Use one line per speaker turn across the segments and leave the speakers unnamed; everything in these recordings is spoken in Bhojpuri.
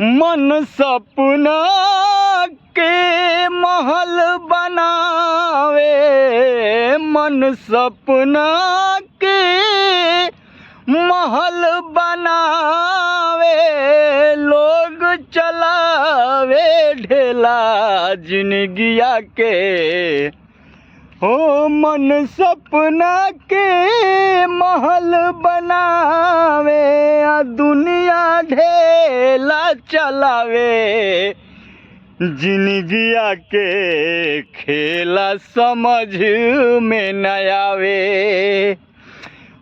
मन सपना के महल बनावे, मन सपना के महल बनावे, लोग चलावे ढेला जिंदगिया के। हो मन सपना के महल बनावे, दुनिया ढेला चलावे, जिंदगिया के खेला समझ में न आवे।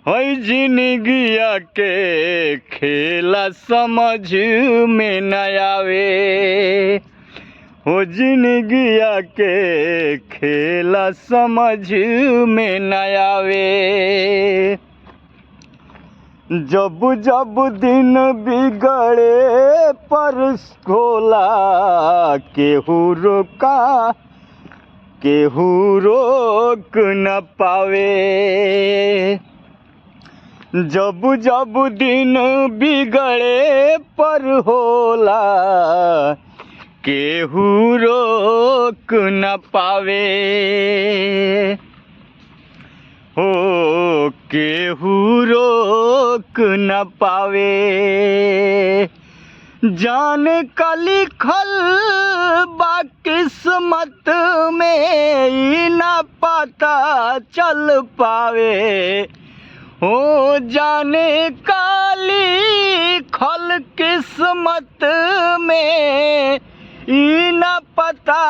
होय जिंदगिया के खेला समझ में न आवे, हो जिंदगिया के खेला समझ में न आवे। जब जब दिन बिगड़े पर खोला, केहू रोका केहू रोक न पावे। जब जब दिन बिगड़े पर होला, केहू रोक न पावे। हो केहू रोक न पावे। जाने का लिखल बा किस्मत में, ई ना पता चल पावे। हो जाने का लिखल किस्मत में, ई ना पता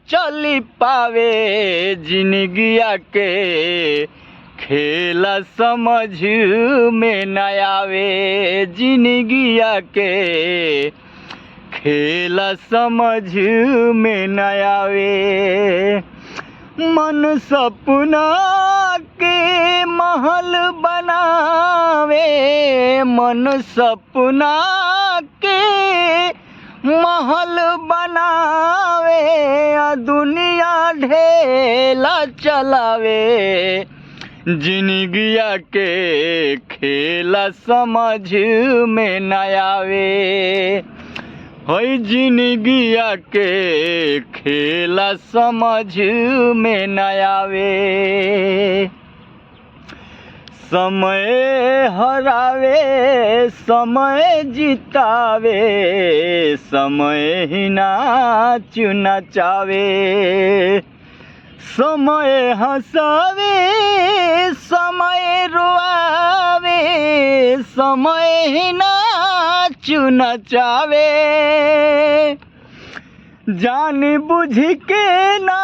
चल पावे। जिंदगिया के खेला समझ में न आवे, जिंदगिया के खेला समझ में न आवे। मन सपना के महल बनावे, मन सपना के महल बनावे, दुनिया ढेला चलावे, जिंदगिया के खेला समझ में न आवे। होय जिंदगिया के खेला समझ में न आवे। समय हरावे समय जितावे, समय ही नाच नचावे। समय हंसावे समय रोआवे, समय ही नाच नचावे। जान बुझ के ना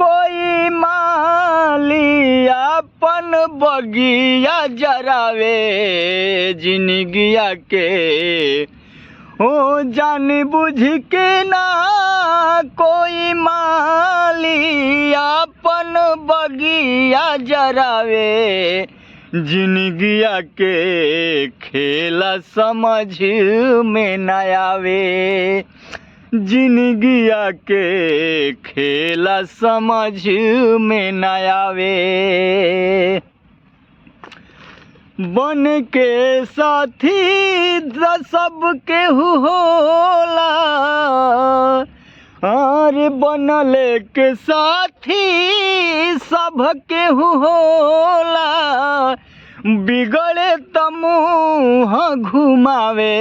कोई माली अपन बगिया जरावे, जिंदगिया के। हो जान बुझ के ना कोई माली अपन बगिया जरावे, जिंदगिया के खेला समझ में न आवे। जिंदगिया के खेला समझ में न आवे। बन के साथी सब केहू होला, अरे बनले के साथी सब केहू होला। बिगड़े त मुँह घुमावे,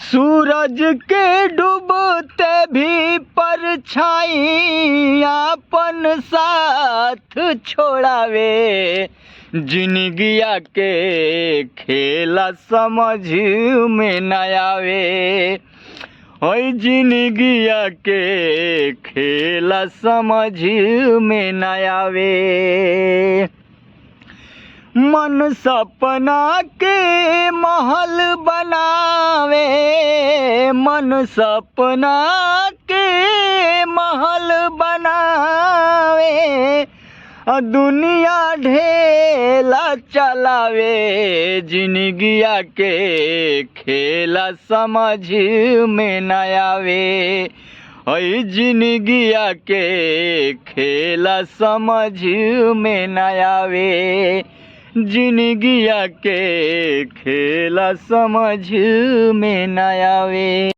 सूरज के डूबते भी परछाई अपन साथ छोड़ावे। जिंदगिया के खेला समझ में न आवे। ओए जिंदगिया के खेला समझ में न आवे। मन सपना के महल बनावे, मन सपना के महल बनावे, दुनिया ढेला चलावे। जिंदगिया के खेला समझ में न आवे। ओए जिंदगिया के खेला समझ में न आवे। जिंदगिया के खेला समझ में न आवे।